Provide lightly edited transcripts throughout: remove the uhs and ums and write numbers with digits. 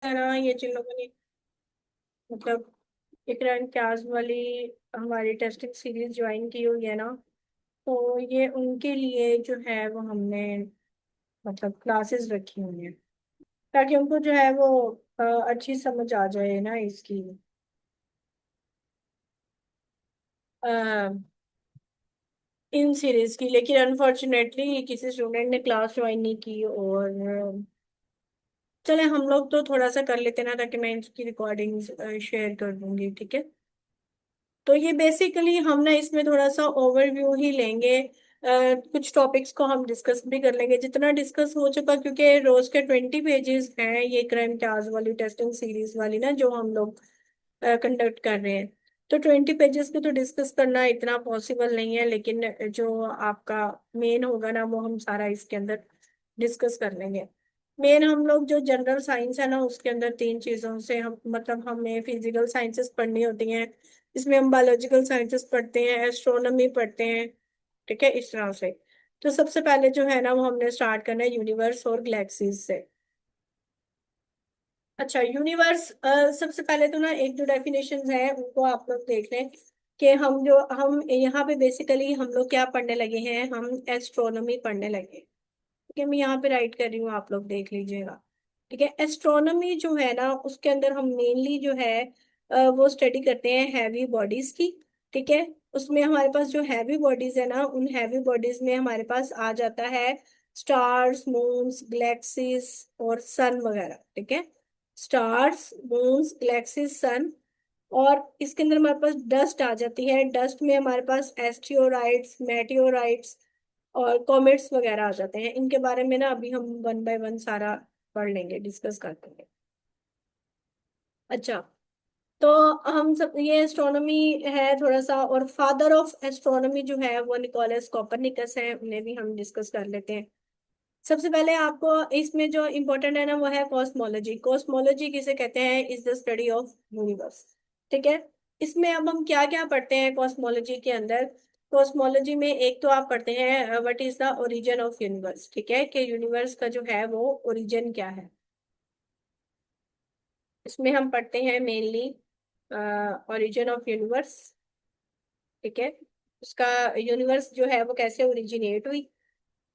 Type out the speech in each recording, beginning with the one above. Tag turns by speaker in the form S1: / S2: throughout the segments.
S1: है ना, ये जिन लोगों ने मतलब इकरार क्लास वाली हमारी टेस्टिंग सीरीज ज्वाइन की हुई है ना, तो ये उनके लिए जो है वो हमने क्लासेस रखी हुई हैं, ताकि उनको जो है वो अच्छी समझ आ जाए ना इसकी। इन सीरीज की, लेकिन अनफॉर्चुनेटली किसी स्टूडेंट ने क्लास ज्वाइन नहीं की। और चले हम लोग तो थोड़ा सा कर लेते हैं ना, ताकि मैं इसकी रिकॉर्डिंग्स शेयर कर दूंगी, ठीक है। तो ये बेसिकली हम ना इसमें थोड़ा सा ओवरव्यू ही लेंगे। कुछ टॉपिक्स को हम डिस्कस भी कर लेंगे जितना डिस्कस हो चुका, क्योंकि रोज के 20 पेजेस हैं ये क्राइम टास्क वाली टेस्टिंग सीरीज वाली ना, जो हम लोग कंडक्ट कर रहे हैं। तो 20 पेजेस को तो डिस्कस करना इतना पॉसिबल नहीं है, लेकिन जो आपका मेन होगा ना, वो हम सारा इसके अंदर डिस्कस कर लेंगे। मेन हम लोग जो जनरल साइंस है ना, उसके अंदर तीन चीजों से हम हमें फिजिकल साइंसेस पढ़नी होती हैं। इसमें हम बायोलॉजिकल साइंसेस पढ़ते हैं, एस्ट्रोनॉमी पढ़ते हैं, ठीक है, इस तरह से। तो सबसे पहले जो है ना, वो हमने स्टार्ट करना है यूनिवर्स और गैलेक्सीज से। अच्छा, यूनिवर्स, सबसे पहले तो ना एक दो डेफिनेशंस है, उनको आप लोग देख लें। कि हम यहाँ पे बेसिकली हम लोग क्या पढ़ने लगे हैं, हम एस्ट्रोनॉमी पढ़ने लगे। ठीक है, मैं यहाँ पे राइट कर रही हूँ, आप लोग देख लीजिएगा। ठीक है, एस्ट्रोनॉमी जो है ना, उसके अंदर हम मेनली जो है वो स्टडी करते हैं हैवी बॉडीज की। ठीक है, उसमें हमारे पास जो हैवी बॉडीज है ना, उन हैवी बॉडीज में हमारे पास आ जाता है स्टार्स, मून्स, गैलेक्सीज और सन वगैरह। ठीक है, स्टार्स, मून्स, गैलेक्सीज, सन। और इसके अंदर हमारे पास डस्ट आ जाती है। डस्ट में हमारे पास एस्टियोराइड्स, मेटियोराइड्स और कॉमेट्स वगैरह आ जाते हैं। इनके बारे में ना अभी हम वन बाय वन सारा पढ़ लेंगे, डिस्कस कर लेंगे। अच्छा, तो हम सब ये एस्ट्रोनॉमी है थोड़ा सा। और फादर ऑफ एस्ट्रोनॉमी जो है वो निकोलस कोपरनिकस है, उन्हें भी हम डिस्कस कर लेते हैं। सबसे पहले आपको इसमें जो इम्पोर्टेंट है ना, वो है कॉस्मोलॉजी। कॉस्मोलॉजी किसे कहते हैं, is the study of universe. ठीक है, इसमें अब हम क्या क्या पढ़ते हैं कॉस्मोलॉजी के अंदर। कॉस्मोलॉजी में एक तो आप पढ़ते हैं what is the origin of universe. ठीक है, कि यूनिवर्स का जो है वो ओरिजिन क्या है। इसमें हम पढ़ते हैं मेनली ओरिजिन ऑफ यूनिवर्स। ठीक है, उसका यूनिवर्स जो है वो कैसे ओरिजिनेट हुई।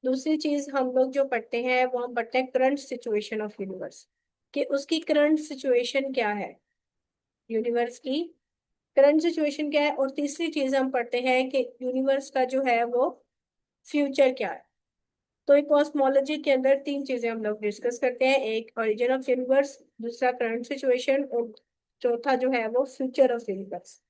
S1: दूसरी चीज हम लोग जो पढ़ते हैं, वो हम पढ़ते हैं करंट सिचुएशन ऑफ यूनिवर्स, कि उसकी करंट सिचुएशन क्या है, यूनिवर्स की करंट सिचुएशन क्या है। और तीसरी चीज हम पढ़ते हैं कि यूनिवर्स का जो है वो फ्यूचर क्या है। तो एक कॉस्मोलॉजी के अंदर तीन चीजें हम लोग डिस्कस करते हैं, एक ओरिजिन ऑफ यूनिवर्स, दूसरा करंट सिचुएशन, और चौथा जो है वो फ्यूचर ऑफ यूनिवर्स।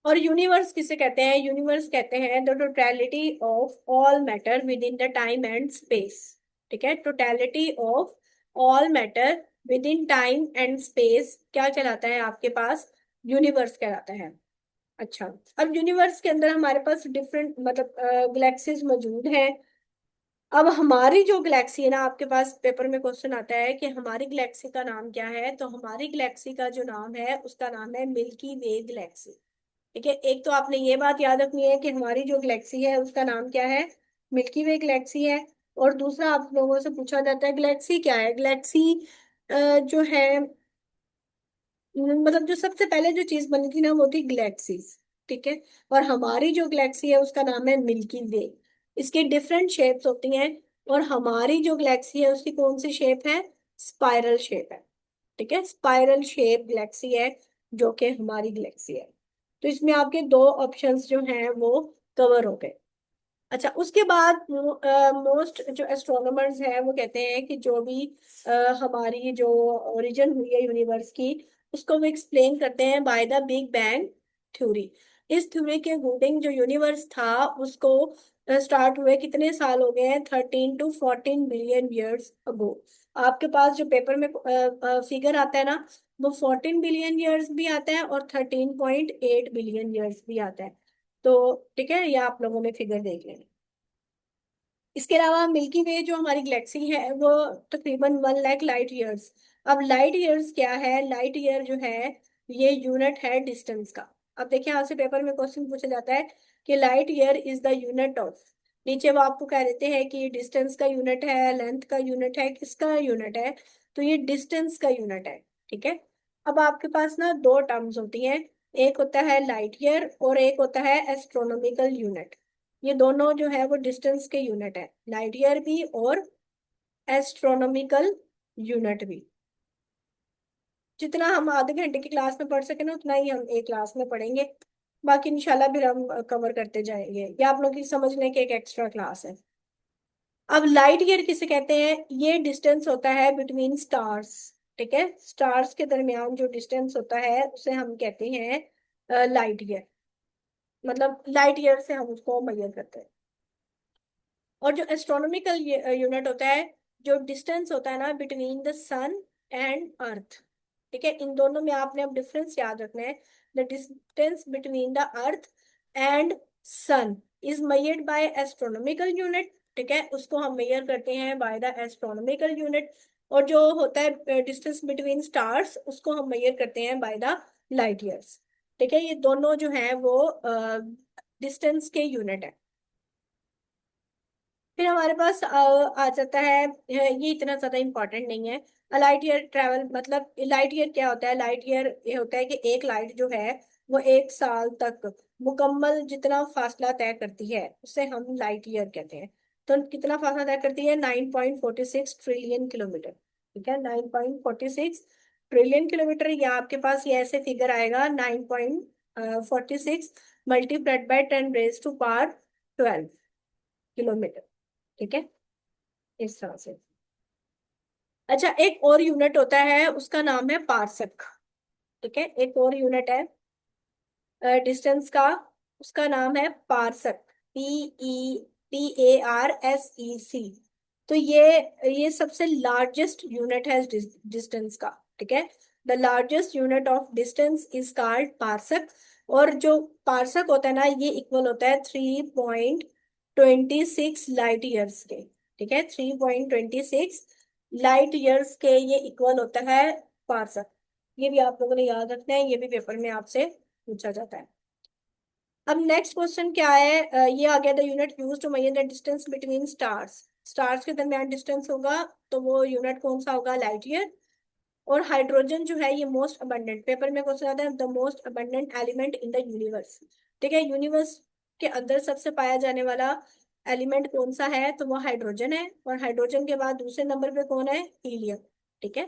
S1: और यूनिवर्स किसे कहते हैं, यूनिवर्स कहते हैं the totality of all matter with in the time and space. ठीक है, totality of all matter with in time and space क्या कहलाता है आपके पास, यूनिवर्स कहलाता है। अच्छा, अब यूनिवर्स के अंदर हमारे पास डिफरेंट गैलेक्सीज मौजूद हैं। अब हमारी जो गैलेक्सी है ना, आपके पास पेपर में क्वेश्चन आता है कि हमारी गैलेक्सी का नाम क्या है, तो हमारी गैलेक्सी का जो नाम है उसका नाम है मिल्की वे गैलेक्सी। ठीक है, एक तो आपने ये बात याद रखनी है कि हमारी जो गैलेक्सी है उसका नाम क्या है, मिल्की वे गैलेक्सी है। और दूसरा आप लोगों से पूछा जाता है गैलेक्सी क्या है। गैलेक्सी जो है, जो सबसे पहले जो चीज बनी थी ना, वो थी गैलेक्सीज। ठीक है, और हमारी जो गैलेक्सी है उसका नाम है मिल्की वे। इसके डिफरेंट शेप्स होती हैं। और हमारी जो गैलेक्सी है उसकी कौन सी शेप है, स्पाइरल शेप है। ठीक है, स्पाइरल शेप गैलेक्सी है जो कि हमारी गैलेक्सी है। तो इसमें आपके दो ऑप्शंस जो हैं वो कवर हो गए। अच्छा, उसके बाद मोस्ट जो एस्ट्रोनॉमर्स हैं वो कहते हैं कि जो भी हमारी जो ओरिजिन हुई है यूनिवर्स की, उसको वो एक्सप्लेन करते हैं by the big bang theory. इस थ्योरी के अकॉर्डिंग जो यूनिवर्स था उसको स्टार्ट हुए कितने साल हो गए हैं, 13 to 14 बिलियन ईयर्स अगो। आपके पास जो पेपर में फिगर आता है ना, वो 14 बिलियन ईयर्स भी आता है और 13.8 बिलियन ईयर्स भी आता है। तो ठीक है, ये आप लोगों ने फिगर देख लेना। इसके अलावा मिल्की वे जो हमारी गैलेक्सी है वो तकरीबन 1 लाख लाइट ईयर्स। अब लाइट ईयर्स क्या है, लाइट ईयर जो है ये यूनिट है डिस्टेंस का। अब देखिए, यहाँ से पेपर में क्वेश्चन पूछा जाता है कि light year is the unit of. नीचे वो आपको कह देते हैं कि डिस्टेंस का यूनिट है, लेंथ का यूनिट है, किसका यूनिट है, तो ये डिस्टेंस का यूनिट है। ठीक है। अब आपके पास ना दो टर्म्स होती हैं, एक होता है लाइट ईयर और एक होता है एस्ट्रोनॉमिकल यूनिट। ये दोनों जो है वो डिस्टेंस के यूनिट है, लाइट ईयर भी और एस्ट्रोनॉमिकल यूनिट भी। जितना हम आधे घंटे की क्लास में पढ़ सके ना उतना ही हम एक क्लास में पढ़ेंगे, बाकी इंशाल्लाह फिर हम कवर करते जाएंगे। ये आप लोग की समझने की एक एक्स्ट्रा क्लास है। अब लाइट ईयर किसे कहते हैं, ये डिस्टेंस होता है बिटवीन स्टार्स। ठीक है, स्टार्स के दरमियान जो डिस्टेंस होता है उसे हम कहते हैं लाइट ईयर। मतलब लाइट ईयर से हम उसको मेजर करते हैं। और जो एस्ट्रोनॉमिकल यूनिट होता है, जो डिस्टेंस होता है ना between the sun and earth. ठीक है, इन दोनों में आपने अब डिफरेंस याद रखना है। The distance between the earth and sun is measured by astronomical unit. ठीक है, उसको हम मेजर करते हैं बाय द एस्ट्रोनॉमिकल यूनिट। और जो होता है डिस्टेंस बिटवीन स्टार्स, उसको हम मेजर करते हैं बाय द लाइट ईयर्स। ठीक है, ये दोनों जो है वो डिस्टेंस के यूनिट है। फिर हमारे पास आ जाता है, ये इतना ज्यादा इंपॉर्टेंट नहीं है। लाइट ईयर ट्रेवल, मतलब लाइट ईयर क्या होता है, लाइट ईयर ये होता है कि एक लाइट जो है वो एक साल तक मुकम्मल जितना फासला तय करती है उसे हम लाइट ईयर कहते हैं। तो कितना फासला तय करती है, 9.46 ट्रिलियन किलोमीटर। ठीक है, 9.46 ट्रिलियन किलोमीटर। या आपके पास ये ऐसे फिगर आएगा, 9.46 मल्टीप्लाइड बाय 10⁻12 किलोमीटर। ठीक है, इस तरह से। अच्छा, एक और यूनिट होता है, उसका नाम है पार्सक। ठीक है, एक और यूनिट है डिस्टेंस का, उसका नाम है पार्सक। PARSEC। तो ये सबसे लार्जेस्ट यूनिट है डिस्टेंस का। ठीक है, the largest unit of distance is called पार्सक। और जो पार्सक होता है ना, ये इक्वल होता है 3.26 लाइट ईयर्स के। ठीक है, 3.26 लाइट ईयर्स के ये इक्वल होता है पार्सक। ये भी आप लोगों ने याद रखना है, ये भी पेपर में आपसे पूछा जाता है। अब नेक्स्ट क्वेश्चन क्या है, ये आ गया, the unit use to measure the distance between stars. Stars के दरमियान डिस्टेंस होगा तो वो यूनिट कौन सा होगा, लाइट ईयर। और हाइड्रोजन जो है ये मोस्ट अबंडेंट, पेपर में क्वेश्चन आता है the most abundant element in the universe. ठीक है, यूनिवर्स के अंदर सबसे पाया जाने वाला एलिमेंट कौन सा है, तो वो हाइड्रोजन है। और हाइड्रोजन के बाद दूसरे नंबर पे कौन है, हीलियम। ठीक है,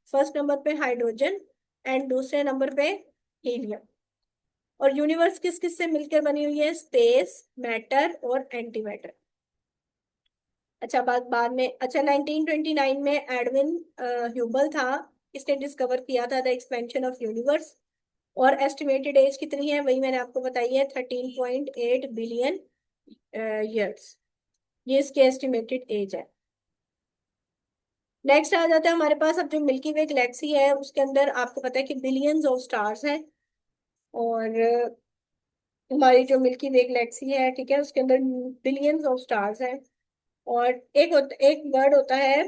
S1: फर्स्ट नंबर पे हाइड्रोजन एंड दूसरे नंबर पे हीलियम। और यूनिवर्स किस किस से मिलकर बनी हुई है, स्पेस, मैटर और एंटी मैटर। अच्छा, बाद बाद में, अच्छा 1929 में एडविन ह्यूबल था, इसने डिस्कवर किया था द एक्सपेंशन ऑफ यूनिवर्स। और एस्टिमेटेड एज कितनी है, वही मैंने आपको बताई है, 13.8 बिलियन ईयर्स। ये इसकी एस्टिमेटेड एज है। नेक्स्ट आ जाता है हमारे पास, अब जो मिल्की वे गैलेक्सी है उसके अंदर आपको पता है कि बिलियंस ऑफ स्टार्स हैं। और हमारी जो मिल्की वे गैलेक्सी है, ठीक है, उसके अंदर बिलियंस ऑफ स्टार्स हैं। और एक वर्ड होता है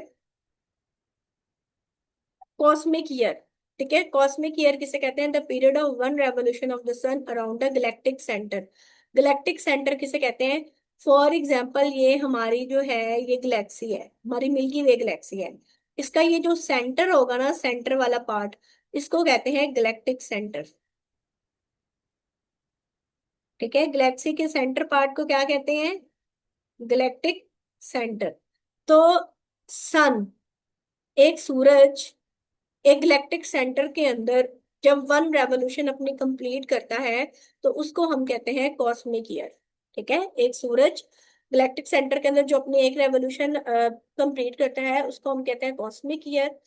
S1: कॉस्मिक ईयर। ठीक है, कॉस्मिक ईयर किसे कहते हैं, the period of one revolution of the sun around the galactic centre. Galactic centre किसे कहते हैं, फॉर एग्जाम्पल ये हमारी जो है ये गैलेक्सी है, हमारी मिल्की वे गैलेक्सी है। इसका ये जो सेंटर होगा ना, सेंटर वाला पार्ट, इसको कहते हैं गैलेक्टिक सेंटर। ठीक है, गैलेक्सी के सेंटर पार्ट को क्या कहते हैं, गैलेक्टिक सेंटर। तो सन, एक सूरज, एक गैलेक्टिक सेंटर के अंदर जब वन रेवोल्यूशन अपनी कंप्लीट करता है तो उसको हम कहते हैं कॉस्मिक ईयर। ठीक है, एक सूरज गैलेक्टिक सेंटर के अंदर जो अपनी एक रेवोल्यूशन कंप्लीट करता है उसको हम कहते हैं कॉस्मिक ईयर।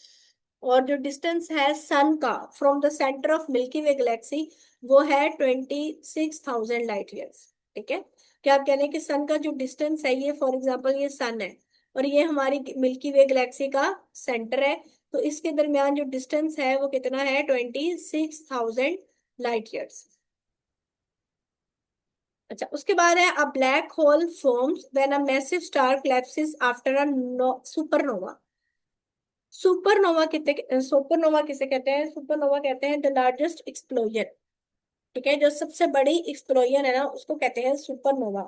S1: और जो डिस्टेंस है सन का from the centre of milky way Galaxy, वो है 26,000 लाइट ईयर्स। ठीक है, क्या आप कह रहे हैं कि सन का जो डिस्टेंस है, ये फॉर एग्जांपल ये सन है और ये हमारी मिल्की वे गैलेक्सी का सेंटर है, तो इसके दरमियान जो डिस्टेंस है वो कितना है, 26,000 लाइट ईयर्स। अच्छा, उसके बाद है अ black hole forms when a massive star collapses after a supernova. Supernova किसे कहते हैं, सुपरनोवा कहते हैं द लार्जेस्ट एक्सप्लोजन। ठीक है, जो सबसे बड़ी एक्सप्लोजन है ना उसको कहते हैं सुपरनोवा।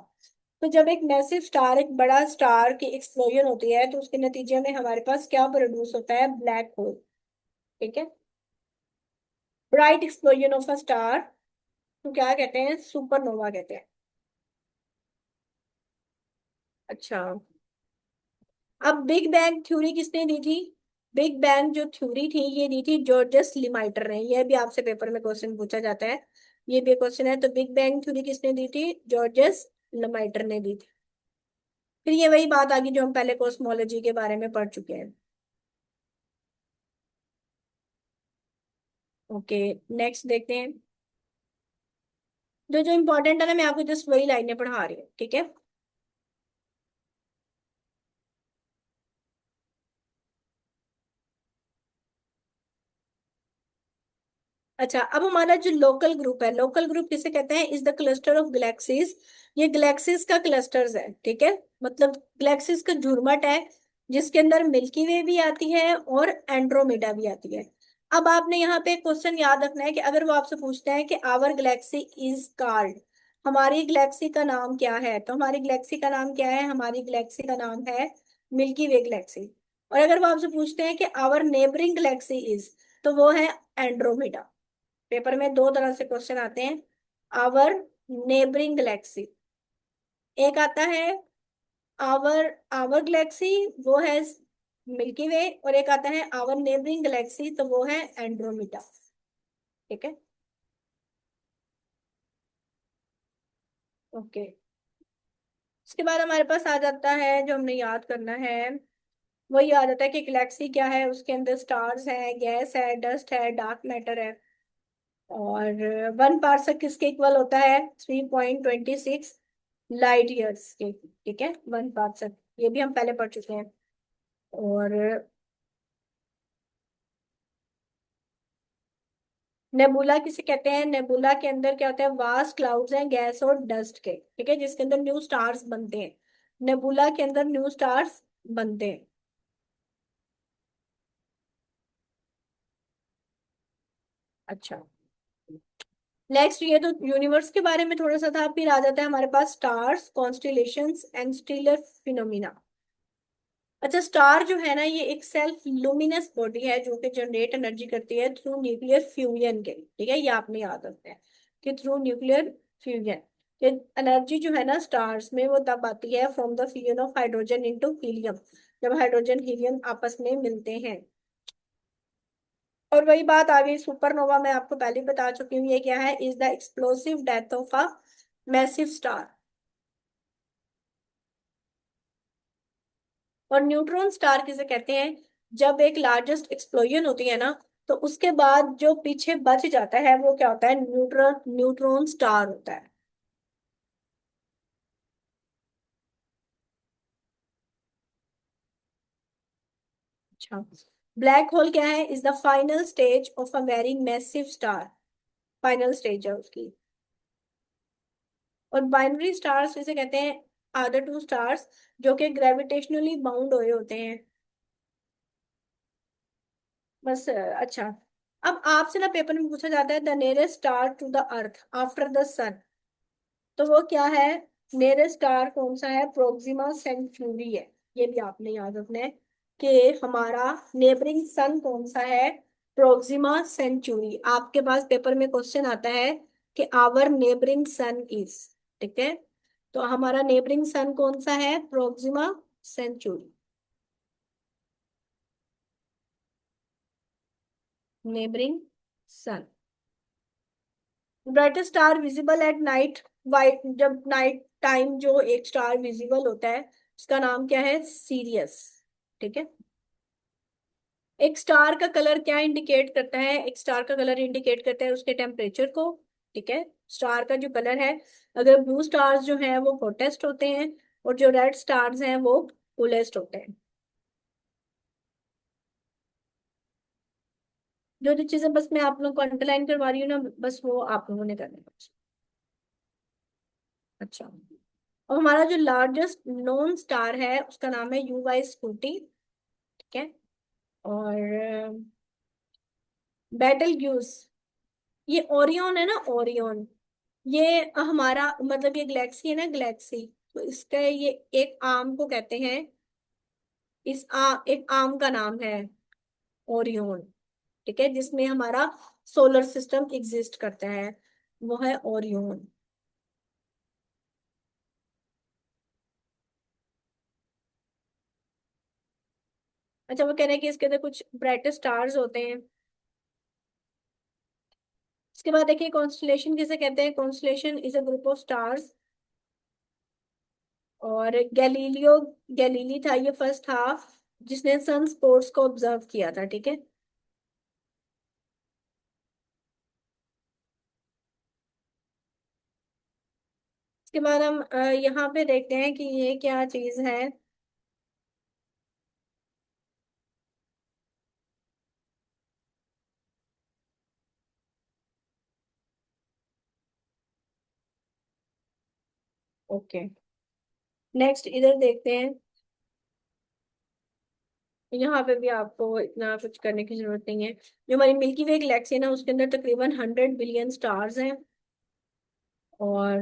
S1: तो जब एक मैसिव स्टार, एक बड़ा स्टार की एक्सप्लोजन होती है, तो उसके नतीजे में हमारे पास क्या प्रोड्यूस होता है? Black hole. ठीक है। Bright explosion of a star तो क्या कहते हैं? सुपरनोवा कहते हैं। अच्छा, अब बिग बैंग थ्योरी किसने दी थी? बिग बैंग जो थ्योरी थी ये दी थी जॉर्जस लिमाइटर ने। ये भी आपसे पेपर में क्वेश्चन पूछा जाता है, ये भी क्वेश्चन है। तो बिग बैंग थ्योरी किसने दी थी? जॉर्जस लिमाइटर ने दी थी। फिर ये वही बात आ गई जो हम पहले कॉस्मोलॉजी के बारे में पढ़ चुके हैं। ओके, नेक्स्ट देखते हैं। जो जो इंपॉर्टेंट है ना, मैं आपको जस्ट वही लाइनें पढ़ा रही हूँ, ठीक है। अच्छा, अब हमारा जो लोकल ग्रुप है, लोकल ग्रुप किसे कहते हैं? Is the cluster of galaxies. ये गैलेक्सीज का क्लस्टर्स है, ठीक है। मतलब गैलेक्सीज का झुरमट है, जिसके अंदर मिल्की वे भी आती है और एंड्रोमेडा भी आती है। अब आपने यहाँ पे क्वेश्चन याद रखना है कि अगर वो आपसे पूछते हैं कि आवर गैलेक्सी इज कॉल्ड, हमारी गैलेक्सी का नाम क्या है, तो हमारी गैलेक्सी का नाम क्या है? हमारी गैलेक्सी का नाम है मिल्की वे गैलेक्सी। और अगर वो आपसे पूछते हैं कि आवर नेबरिंग गैलेक्सी इज, तो वो है एंड्रोमेडा। पेपर में दो तरह से क्वेश्चन आते हैं। आवर नेबरिंग गैलेक्सी, एक आता है आवर आवर गैलेक्सी, वो है मिल्की वे। और एक आता है आवर नेबरिंग गैलेक्सी, तो वो है एंड्रोमेडा। ठीक है। ओके, उसके बाद हमारे पास आ जाता है जो हमने याद करना है, वही आ जाता है कि गैलेक्सी क्या है। उसके अंदर स्टार्स है, गैस है, डस्ट है, डार्क मैटर है। और वन पार्सक किसके इक्वल होता है? 3.26 लाइट ईयर्स के। ठीक है, वन पार्सक, ये भी हम पहले पढ़ चुके हैं। और नेबुला किसे कहते हैं? नेबुला के अंदर क्या होता है? वास्ट क्लाउड्स हैं गैस और डस्ट के, ठीक है, जिसके अंदर न्यू स्टार्स बनते हैं। नेबुला के अंदर न्यू स्टार्स बनते हैं। अच्छा, नेक्स्ट ये तो यूनिवर्स के बारे में थोड़ा सा था। फिर आ जाता है हमारे पास stars, constellations and stellar phenomena. अच्छा, स्टार जो है ना, ये एक सेल्फ लुमिनस बॉडी है जो कि जनरेट एनर्जी करती है थ्रू न्यूक्लियर फ्यूजन के। ठीक है, ये आपने याद रखना है कि थ्रू न्यूक्लियर फ्यूजन, ये एनर्जी जो है ना स्टार्स में, वो तब आती है from the fusion of hydrogen into helium, जब हाइड्रोजन हीलियम आपस में मिलते हैं। और वही बात आ गई सुपरनोवा, मैं आपको पहले ही बता चुकी हूँ ये क्या है। Is the explosive death of a massive star. और न्यूट्रॉन स्टार किसे कहते हैं? जब एक लार्जेस्ट एक्सप्लोजन होती है ना, तो उसके बाद जो पीछे बच जाता है वो क्या होता है? न्यूट्रॉन न्यूट्रॉन स्टार होता है। अच्छा, ब्लैक होल क्या है? Is the final stage of a very massive star. Final stage है उसकी। और बाइनरी स्टार्स किसे कहते हैं? अदर टू स्टार्स जो कि ग्रेविटेशनली बाउंड हुए होते हैं। बस अच्छा, अब आपसे ना पेपर में पूछा जाता है the nearest star to the earth after the sun, तो वो क्या है? नियरेस्ट स्टार कौन सा है? प्रोक्सिमा सेंचुरी है। ये भी आपने याद रखना है कि हमारा नेबरिंग सन कौन सा है? Proxima century. आपके पास पेपर में क्वेश्चन आता है कि आवर नेबरिंग सन इज, ठीक है, तो हमारा नेबरिंग सन कौन सा है? Proxima Centauri. Neighbouring sun. Brightest star visible at night, white, जब नाइट टाइम जो एक स्टार विजिबल होता है उसका नाम क्या है? सीरियस। ठीक है। एक स्टार का कलर क्या इंडिकेट करता है? एक स्टार का कलर इंडिकेट करता है उसके टेम्परेचर को। ठीक है, स्टार का जो कलर है, अगर ब्लू स्टार्स जो हैं वो हॉटेस्ट होते हैं, और जो रेड स्टार्स हैं वो कूलेस्ट होते हैं। जो जो चीजें बस मैं आप लोगों को अंडरलाइन करवा रही हूँ ना, बस वो आप लोगों ने करना है। अच्छा, और हमारा जो लार्जेस्ट नोन स्टार है उसका नाम है UY40। ठीक है। और बेटल ग्यूस, ये ओरियन है ना, ओरियन, ये हमारा मतलब ये गैलेक्सी है ना, गैलेक्सी, तो इसका ये एक आर्म को कहते हैं, एक आर्म का नाम है ओरियन। ठीक है, जिसमें हमारा सोलर सिस्टम एग्जिस्ट करता है, वो है ओरियन। अच्छा, वो कह रहे हैं कि इसके अंदर कुछ ब्राइटेस्ट स्टार्स होते हैं। इसके बाद देखिए कॉन्स्टलेशन किसे कहते हैं। Constellation is a group of stars. और गैलीलियो गैलीली था ये फर्स्ट था जिसने सन स्पोर्ट्स को ऑब्जर्व किया था। ठीक है। इसके बाद हम यहाँ पे देखते हैं कि ये क्या चीज है। ओके, नेक्स्ट इधर देखते हैं। यहाँ पे भी आपको इतना कुछ करने की जरूरत नहीं है। जो हमारी मिल्की वे गैलेक्सी है ना, उसके अंदर तकरीबन 100 बिलियन स्टार्स हैं। और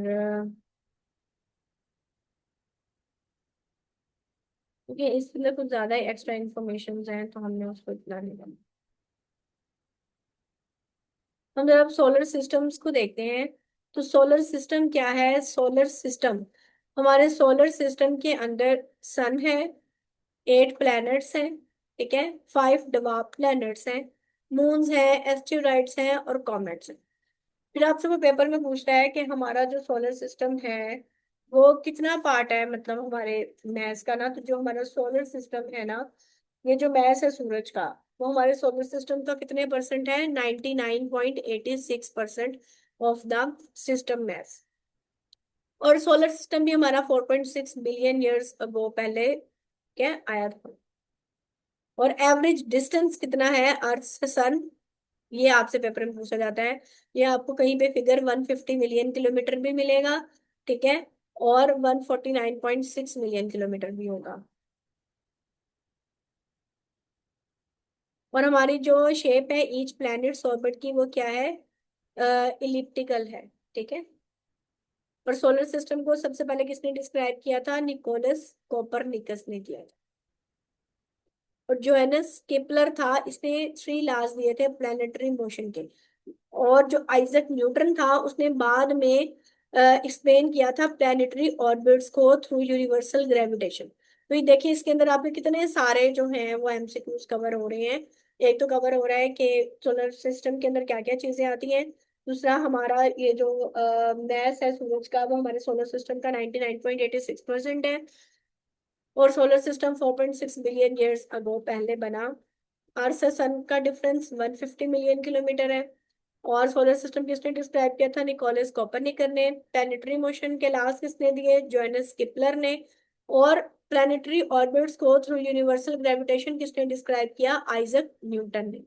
S1: क्योंकि इसके अंदर कुछ ज्यादा एक्स्ट्रा इन्फॉर्मेशन हैं तो हमने उसको इतना नहीं करना। हम जब सोलर सिस्टम्स को देखते हैं, तो सोलर सिस्टम क्या है। सोलर सिस्टम, हमारे सोलर सिस्टम के अंदर सन है, 8 प्लैनेट्स हैं, ठीक है, 5 डवार्फ प्लैनेट्स हैं, मून्स हैं, एस्टेरॉइड्स हैं और कॉमेट्स हैं। फिर आपसे वो पेपर में पूछता है कि हमारा जो सोलर सिस्टम है वो कितना पार्ट है, मतलब हमारे मैस का ना। तो जो हमारा सोलर सिस्टम है ना, ये जो मैस है सूरज का, वो हमारे सोलर सिस्टम का कितने परसेंट है, 99.86% ऑफ द सिस्टम मैस। और सोलर सिस्टम भी हमारा 4.6 बिलियन ईयर्स अगो पहले क्या आया था। और एवरेज डिस्टेंस कितना है अर्थ से सन, ये आपसे पेपर में पूछा जाता है। ये आपको कहीं पे फिगर 150 मिलियन किलोमीटर भी मिलेगा, ठीक है, और 149.6 मिलियन किलोमीटर भी होगा। और हमारी जो शेप है ईच प्लैनेट ऑर्बिट की, वो क्या है, इलिप्टिकल है। ठीक है। और सोलर सिस्टम को सबसे पहले किसने डिस्क्राइब किया था, निकोलस कोपरनिकस ने किया था। और जोहेनस केपलर था, इसने 3 लॉज दिए थे प्लानिटरी मोशन के। और जो आइजक न्यूटन था उसने बाद में एक्सप्लेन किया था प्लानिटरी ऑर्बिट्स को थ्रू यूनिवर्सल ग्रेविटेशन। तो ये देखिए इसके अंदर आपके कितने सारे जो हैं वो एमसीक्यूज कवर हो रहे हैं। एक तो कवर हो रहा है कि सोलर सिस्टम के अंदर क्या क्या चीजें आती हैं। दूसरा, हमारा ये जो मैस है सूरज का, वो हमारे सोलर सिस्टम का 99.86% है। और solar system 4.6 billion years ago पहले बना। अर्थ से सन का डिफरेंस 150 मिलियन किलोमीटर है। और सोलर सिस्टम किसने डिस्क्राइब किया था, निकोलस कोपरनिकस ने। प्लैनेटरी मोशन के लास्ट किसने दिए, जोहानस किपलर ने। और प्लैनेटरी ऑर्बिट्स को थ्रू यूनिवर्सल ग्रेविटेशन किसने डिस्क्राइब किया, आइजक न्यूटन ने।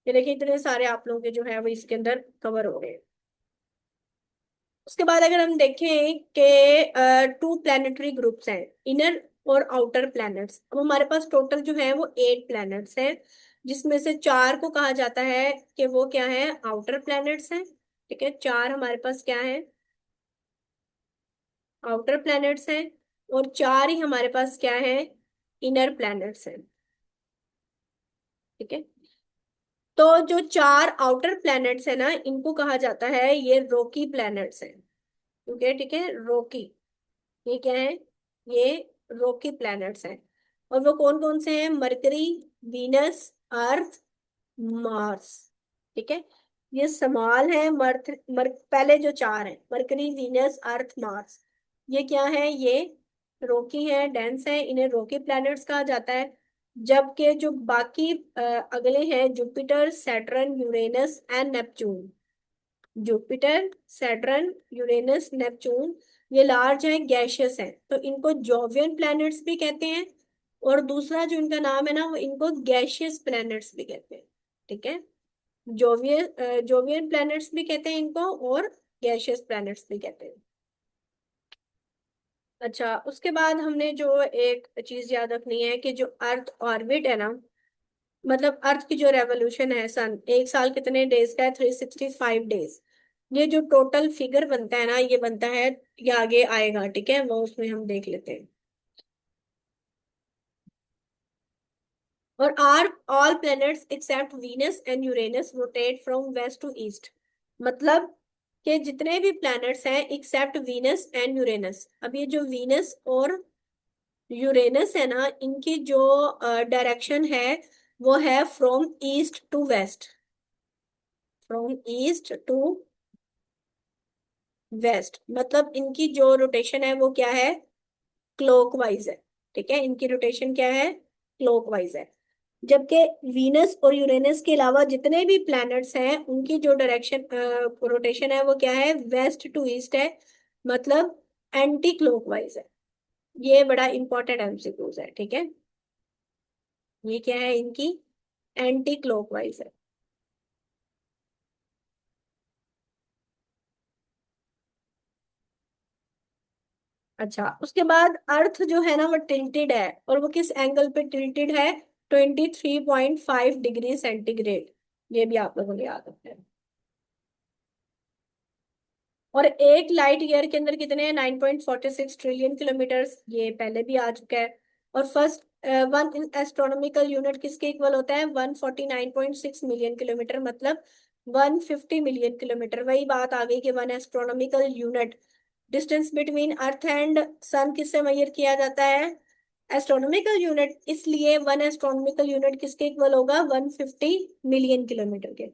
S1: ये देखिए इतने सारे आप लोगों के जो है वो इसके अंदर कवर हो गए हैं। उसके बाद अगर हम देखें कि 2 प्लैनेटरी ग्रुप्स हैं, इनर और आउटर प्लैनेट्स। अब हमारे पास टोटल जो है वो 8 प्लैनेट्स हैं, जिसमें से 4 को कहा जाता है कि वो क्या है, आउटर प्लैनेट्स हैं। ठीक है, 4 हमारे पास क्या है, आउटर प्लैनेट्स हैं। और 4 ही हमारे पास क्या है, इनर प्लैनेट्स हैं। ठीक है। तो जो 4 आउटर प्लैनेट्स है ना, इनको कहा जाता है ये रॉकी प्लैनेट्स हैं। ठीक है, ठीक है, रॉकी, ये क्या है, ये रॉकी प्लैनेट्स हैं। और वो कौन कौन से हैं, मरकरी, वीनस, अर्थ, मार्स। ठीक है। ये सवाल है पहले जो 4 हैं, मरकरी, वीनस, अर्थ, मार्स, ये क्या है, ये रॉकी है, डेंस है, इन्हें रॉकी प्लैनेट्स कहा जाता है। जबकि जो बाकी अगले हैं, Jupiter, Saturn, Uranus and Neptune. Jupiter, Saturn, Uranus, Neptune, ये लार्ज हैं, गैशियस हैं, तो इनको जोवियन प्लैनेट्स भी कहते हैं। और दूसरा जो इनका नाम है ना, वो इनको गैशियस प्लैनेट्स भी कहते हैं। ठीक है। जोवियन प्लैनेट्स भी कहते हैं इनको, और गैशियस प्लैनेट्स भी कहते हैं। अच्छा, उसके बाद हमने जो एक चीज याद रखनी है कि जो अर्थ ऑर्बिट है ना, मतलब अर्थ की जो रेवोल्यूशन है, सन 1 साल कितने डेज का है, 365 डेज। ये जो टोटल फिगर बनता है ना, ये बनता है, ये आगे आएगा, ठीक है, वो उसमें हम देख लेते हैं। और are all planets except Venus and Uranus rotate from west to east. मतलब कि जितने भी प्लैनेट्स हैं एक्सेप्ट वीनस एंड यूरेनस, अब ये जो वीनस और यूरेनस है ना, इनकी जो डायरेक्शन है वो है from east to west, from east to west. मतलब इनकी जो रोटेशन है वो क्या है, क्लॉकवाइज है। ठीक है, इनकी रोटेशन क्या है, क्लॉकवाइज है। जबकि वीनस और यूरेनस के अलावा जितने भी प्लैनेट्स हैं उनकी जो डायरेक्शन रोटेशन है वो क्या है, वेस्ट टू ईस्ट है, मतलब एंटी क्लॉकवाइज है। ये बड़ा इंपॉर्टेंट एमसीक्यूज है, ठीक है। ये क्या है इनकी, एंटी क्लॉकवाइज है। अच्छा, उसके बाद अर्थ जो है ना वो टिल्टेड है, और वो किस एंगल पे टिल्टेड है, 23.5 डिग्री सेंटीग्रेड। ये भी आप लोगों ने याद रखना है। और एक लाइट ईयर के अंदर कितने हैं, 9.46 ट्रिलियन किलोमीटर, ये पहले भी आ चुका है। और फर्स्ट वन एस्ट्रोनॉमिकल यूनिट किसके इक्वल होता है, 149.6 मिलियन किलोमीटर, मतलब 150 मिलियन किलोमीटर। वही बात आ गई कि one astronomical unit, distance between earth and sun किससे मेजर किया जाता है, एस्ट्रोनॉमिकल यूनिट। इसलिए वन एस्ट्रोनॉमिकल यूनिट किसके इक्वल होगा, 150 मिलियन किलोमीटर के।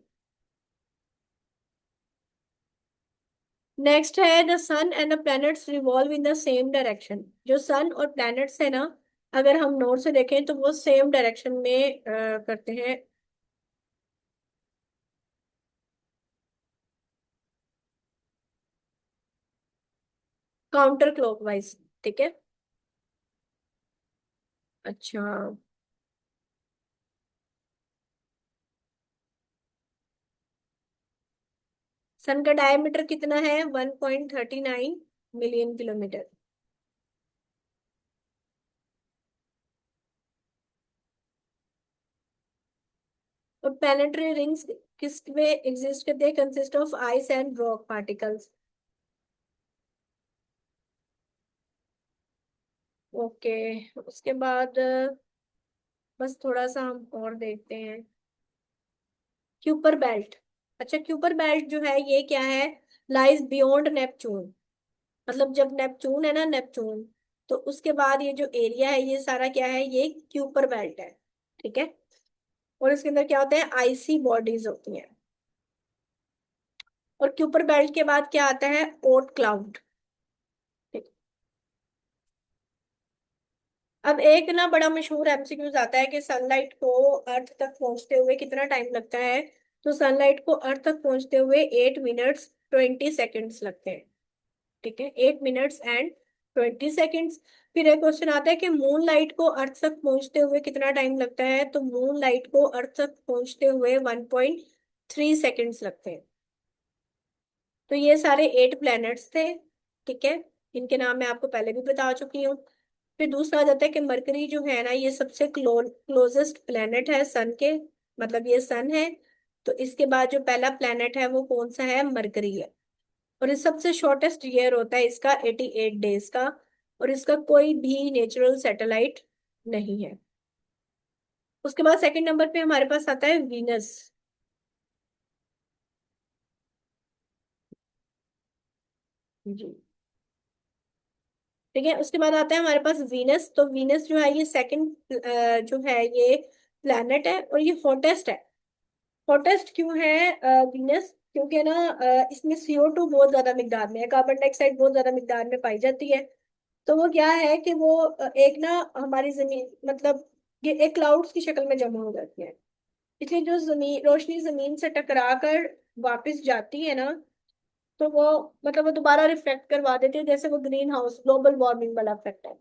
S1: नेक्स्ट है the sun and the planets revolve in the same direction. जो सन और प्लैनेट्स है ना, अगर हम नॉर्थ से देखें तो वो सेम डायरेक्शन में करते हैं, काउंटर क्लॉकवाइज। ठीक है। अच्छा, सन का डायमीटर कितना है, 1.39 मिलियन किलोमीटर। और प्लैनेटरी रिंग्स किस में एग्जिस्ट करते हैं, consist of ice and rock particles. Okay, उसके बाद बस थोड़ा सा हम और देखते हैं, क्यूपर बेल्ट। अच्छा, क्यूपर बेल्ट जो है ये क्या है, लाइज बियॉन्ड नेपच्यून। मतलब जब नेपच्यून है ना, नेपच्यून, तो उसके बाद ये जो एरिया है ये सारा क्या है, ये क्यूपर बेल्ट है। ठीक है। और इसके अंदर क्या होता है, आइसी बॉडीज होती हैं। और क्यूपर बेल्ट के बाद क्या आता है, ओट क्लाउड। ठीक। अब एक ना बड़ा मशहूर एमसीक्यूज आता है कि सनलाइट को अर्थ तक पहुंचते हुए कितना टाइम लगता है। तो सनलाइट को अर्थ तक पहुंचते हुए 8 मिनट्स 20 सेकेंड्स लगते हैं। ठीक है, 8 मिनट्स एंड 20 सेकेंड्स। फिर एक क्वेश्चन आता है कि मून लाइट को अर्थ तक पहुंचते हुए कितना टाइम लगता है। तो मून लाइट को अर्थ तक पहुंचते हुए 1.3 सेकेंड्स लगते हैं। तो ये सारे 8 प्लैनेट्स थे। ठीक है, इनके नाम मैं आपको पहले भी बता चुकी हूँ। फिर दूसरा आ जाता है कि मरकरी जो है ना, ये सबसे क्लोजेस्ट प्लैनेट है सन के, मतलब ये सन है। तो इसके बाद जो पहला प्लैनेट है वो कौन सा है, मरकरी है। और ये सबसे शॉर्टेस्ट ईयर होता है इसका, 88 डेज का। और इसका कोई भी नेचुरल सैटेलाइट नहीं है। उसके बाद सेकंड नंबर पे हमारे पास आता है वीनस। जी। ठीक है, उसके बाद आता है हमारे पास वीनस। तो वीनस जो है ये सेकंड जो है ये प्लैनेट है, और ये हॉटेस्ट है। हॉटेस्ट क्यों है वीनस, क्योंकि ना इसमें CO2 बहुत ज्यादा मिकदार में है, कार्बन डाइऑक्साइड बहुत ज्यादा मिकदार में पाई जाती है। तो वो क्या है कि वो एक ना हमारी जमीन, मतलब ये एक क्लाउड्स की शक्ल में जमा हो जाती है। इसलिए जो जमीन रोशनी जमीन से टकरा कर वापस जाती है ना, तो वो मतलब वो दोबारा रिफ्लेक्ट करवा देती है, जैसे वो ग्रीन हाउस ग्लोबल वार्मिंग वाला इफेक्ट है।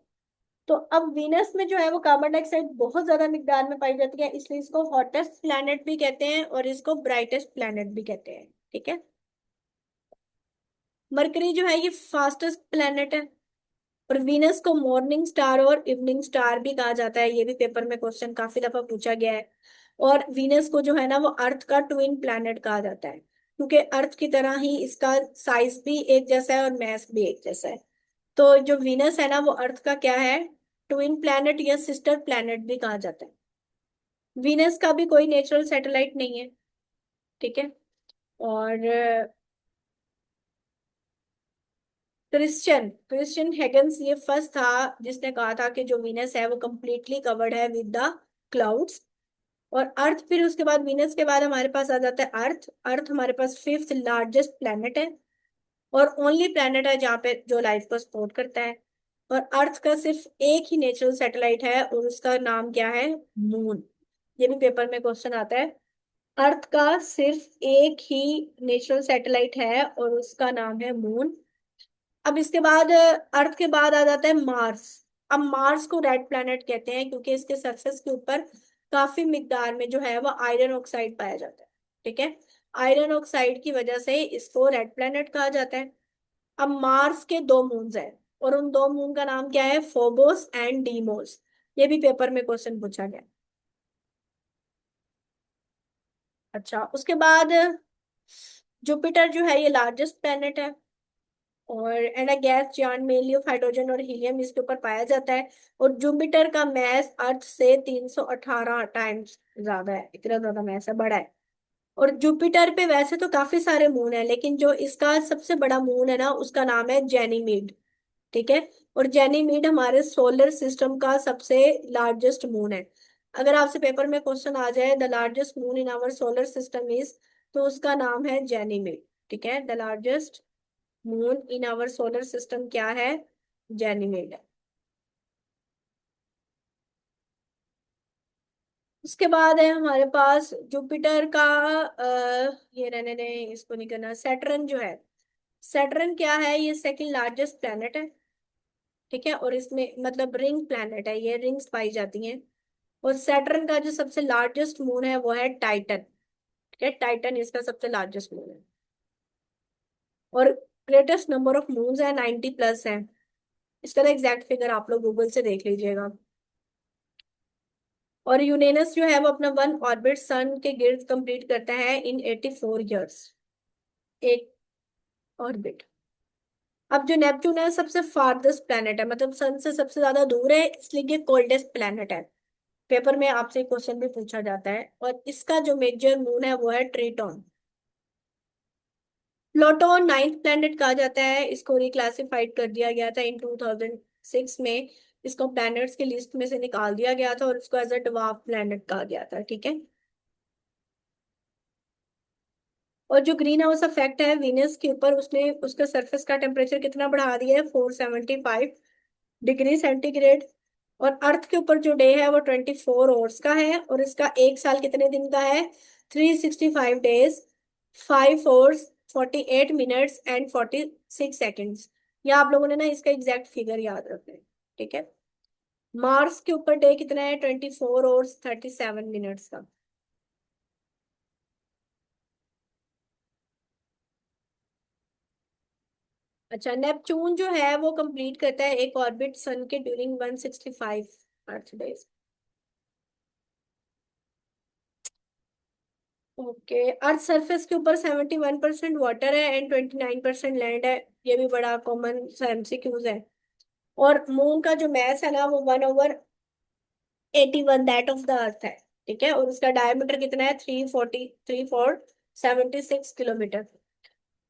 S1: तो अब वीनस में जो है वो कार्बन डाइऑक्साइड बहुत ज्यादा मिकदार में पाई जाती है, इसलिए इसको हॉटेस्ट प्लैनेट भी कहते हैं और इसको ब्राइटेस्ट प्लैनेट भी कहते हैं। ठीक है। मरकरी जो है ये फास्टेस्ट प्लैनेट है। और वीनस को मॉर्निंग स्टार और इवनिंग स्टार भी कहा जाता है, ये भी पेपर में क्वेश्चन काफी दफा पूछा गया है। और वीनस को जो है ना वो अर्थ का ट्विन प्लैनेट कहा जाता है। क्योंकि अर्थ की तरह ही इसका साइज भी एक जैसा है और मैस भी एक जैसा है। तो जो वीनस है ना वो अर्थ का क्या है, ट्विन प्लैनेट या सिस्टर प्लैनेट भी कहा जाता है। वीनस का भी कोई नेचुरल सैटेलाइट नहीं है, ठीक है। और क्रिश्चियन क्रिश्चियन हैगन्स ये फर्स्ट था जिसने कहा था कि जो वीनस है वो कंप्लीटली कवर्ड है विद द क्लाउड्स। और अर्थ फिर उसके बाद, वीनस के बाद हमारे पास आ जाता है अर्थ। अर्थ हमारे पास फिफ्थ लार्जेस्ट प्लेनेट है और ओनली प्लेनेट है जहाँ पे जो लाइफ को सपोर्ट करता है। और अर्थ का सिर्फ एक ही नेचुरल सैटेलाइट है और उसका नाम क्या है, मून। ये भी पेपर में क्वेश्चन आता है। अर्थ का सिर्फ एक ही नेचुरल सैटेलाइट है और उसका नाम है मून। अब इसके बाद अर्थ के बाद आ जाता है मार्स। अब मार्स को रेड प्लैनेट कहते हैं क्योंकि इसके सरफेस के ऊपर काफी मिकदार में जो है वो आयरन ऑक्साइड पाया जाता है, ठीक है। आयरन ऑक्साइड की वजह से इसको रेड प्लैनेट कहा जाता है। अब मार्स के दो मून्स हैं और उन दो मून का नाम क्या है, फोबोस एंड डीमोस। ये भी पेपर में क्वेश्चन पूछा गया। अच्छा, उसके बाद जुपिटर जो है ये लार्जेस्ट प्लैनेट है और एंड अ गैस जान मेनली ऑफ हाइड्रोजन और हीलियम इसके ऊपर पाया जाता है। और जुपिटर का मैस अर्थ से 318 टाइम्स ज्यादा है, इतना ज्यादा मैस है, बड़ा है। और जुपिटर पे वैसे तो काफी सारे मून है लेकिन जो इसका सबसे बड़ा मून है ना उसका नाम है जेनीमीड, ठीक है। और जेनीमीड हमारे सोलर सिस्टम का सबसे लार्जेस्ट मून है। अगर आपसे पेपर में क्वेश्चन आ जाए the largest moon in our solar system is, तो उसका नाम है जेनीमीड, ठीक है। The largest moon in our solar system क्या है, जेनीमेड है। उसके बाद है हमारे पास जुपिटर का ये रहने दें, इसको नहीं करना। सैटर्न जो है, सैटर्न क्या है, ये सेकंड लार्जेस्ट प्लैनेट है, ठीक है। और इसमें मतलब रिंग प्लैनेट है, ये रिंग्स पाई जाती हैं। और सैटर्न का जो सबसे लार्जेस्ट मून है वो है टाइटन, ठीक है। टाइटन इसका सबसे लार्जेस्ट मून है। और ग्रेटेस्ट नंबर ऑफ मून्स है 90 प्लस है। इसका ना एग्जैक्ट फिगर आप लोग गूगल से देख लीजिएगा। और यूरेनस जो है वो अपना वन ऑर्बिट सन के गिर्द कंप्लीट करता है इन 84 ईयर्स, एक ऑर्बिट। अब जो नेपच्यून है सबसे फारदेस्ट प्लेनेट है, मतलब सन से सबसे ज्यादा दूर है, इसलिए ये कोल्डेस्ट प्लेनेट है। पेपर में आपसे क्वेश्चन भी पूछा जाता है। और इसका जो मेजर मून है वो है ट्रिटॉन। प्लूटो नाइन्थ प्लेनेट कहा जाता है, इसको रिक्लासिफाइड कर दिया गया था इन 2006 में। इसको प्लैनेट्स की लिस्ट में से निकाल दिया गया था और इसको एज अ डवार्फ प्लैनेट कहा गया था, ठीक है। और जो ग्रीन हाउस इफेक्ट है वीनस के ऊपर, उसने उसके सरफेस का टेम्परेचर कितना बढ़ा दिया है, 475 डिग्री सेंटीग्रेड। और अर्थ के ऊपर जो डे है वो 24 आवर्स का है और इसका एक साल कितने दिन का है, 365 days, 5 hours 48 minutes and 46 seconds. या आप लोगों ने ना इसका एग्जैक्ट फिगर याद रखना है, ठीक है। मार्स के ऊपर डे कितना है, 24 आवर्स 37 मिनट्स का। अच्छा, नेपच्यून जो है वो कंप्लीट करता है एक ऑर्बिट सन के ड्यूरिंग 165 अर्थ डेज। ओके, अर्थ सरफेस के ऊपर 71% वाटर है एंड 29% लैंड है। ये भी बड़ा कॉमन सा एमसीक्यूज है। और मून का जो मैस है ना वो 1/81 दैट ऑफ द अर्थ है, ठीक है। और उसका डायमीटर कितना है, 340 3 4 76 किलोमीटर।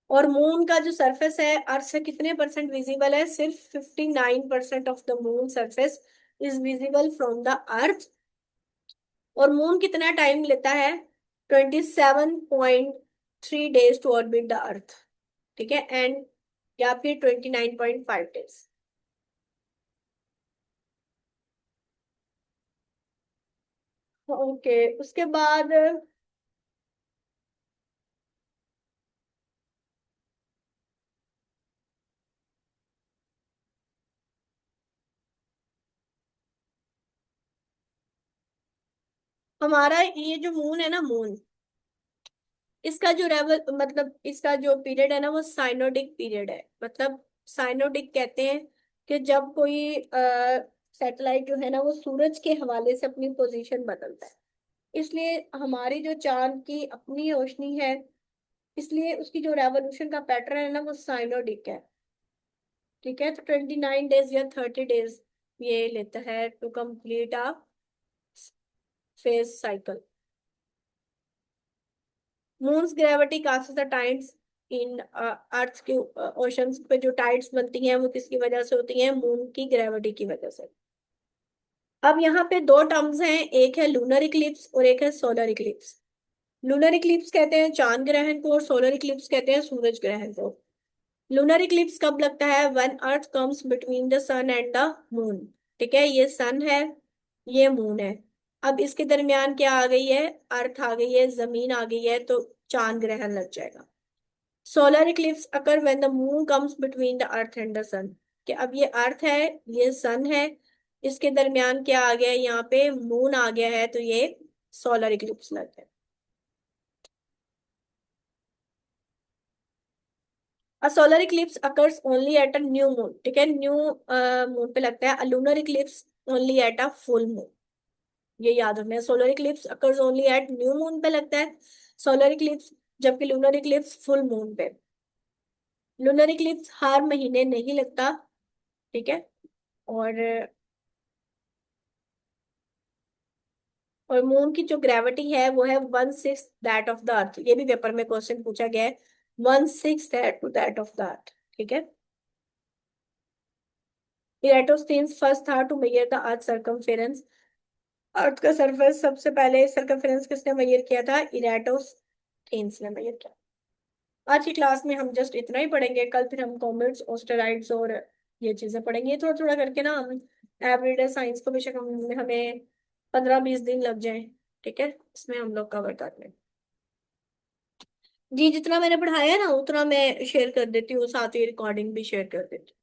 S1: और मून का जो सरफेस है अर्थ से कितने परसेंट विजिबल है, सिर्फ 59% of the moon surface is visible from the earth. और मून कितना टाइम लेता है, 27.3 days to orbit the earth, ठीक है। एंड या फिर 29.5 डेज। ओके, उसके बाद हमारा ये जो मून है ना, मून, इसका जो रेवल मतलब इसका जो पीरियड है ना वो साइनोडिक पीरियड है। मतलब साइनोडिक कहते हैं कि जब कोई सैटेलाइट जो है ना वो सूरज के हवाले से अपनी पोजीशन बदलता है। इसलिए हमारी जो चांद की अपनी रोशनी है इसलिए उसकी जो रेवोल्यूशन का पैटर्न है ना वो साइनोडिक है। ठीक है, तो 29 डेज या 30 डेज ये लेता है to complete a phase cycle. Moon's gravity cast the tides in earth के ओशंस पे जो टाइड्स बनती हैं वो किसकी वजह से होती हैं? मून की ग्रेविटी की वजह से। अब यहाँ पे दो टर्म्स हैं, एक है लूनर इक्लिप्स और एक है सोलर इक्लिप्स। लूनर इक्लिप्स कहते हैं चांद ग्रहण को और सोलर इक्लिप्स कहते हैं सूरज ग्रहण को। लूनर इक्लिप्स कब लगता है? When earth comes between the sun and the moon. ठीक है, ये सन है, ये मून है। अब इसके दरमियान क्या आ गई है? अर्थ आ गई है, जमीन आ गई है, तो चांद ग्रहण लग जाएगा। Solar eclipse occur when the moon comes between the earth and the sun. कि अब ये अर्थ है, ये सन है, इसके दरमियान क्या आ गया है? यहाँ पे मून आ गया है, तो ये सोलर इक्लिप्स लग गया। A solar eclipse occurs only at a new moon. ठीक है, न्यू मून पे लगता है। A lunar eclipse only at a full moon. ये याद रखना है, solar eclipse occurs only at new moon पे लगता है सोलर इक्लिप्स, जबकि लूनर इक्लिप्स फुल मून पे। लूनर इक्लिप्स हर महीने नहीं लगता। ठीक है, और मून की जो ग्रेविटी है वो है 1/6 दैट ऑफ द अर्थ। ये भी पेपर में क्वेश्चन पूछा गया है, 1/6 दैट ऑफ द अर्थ। ठीक है, इराटोस्थेन्स फर्स्ट था to measure the earth circumference. Earth का सरफेस सबसे पहले सर्कमफेरेंस किसने मेजर किया था? इराटोस्थेन्स ने मेजर किया। आज की क्लास में हम जस्ट इतना ही पढ़ेंगे, कल फिर हम कॉमेट्स ऑस्टेरॉइड्स और ये चीजें पढ़ेंगे। थोड़ा थोड़ा करके ना हम एवरीडे साइंस को बेशक हमें 15-20 दिन लग जाए। ठीक है, इसमें हम लोग कवर कर लें। जी, जितना मैंने पढ़ाया है ना उतना मैं शेयर कर देती हूँ, साथ ही रिकॉर्डिंग भी शेयर कर देती हूँ।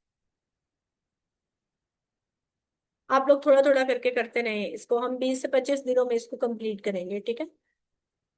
S1: आप लोग थोड़ा थोड़ा करके करते रहे, इसको हम 20 से 25 दिनों में इसको कंप्लीट करेंगे। ठीक है।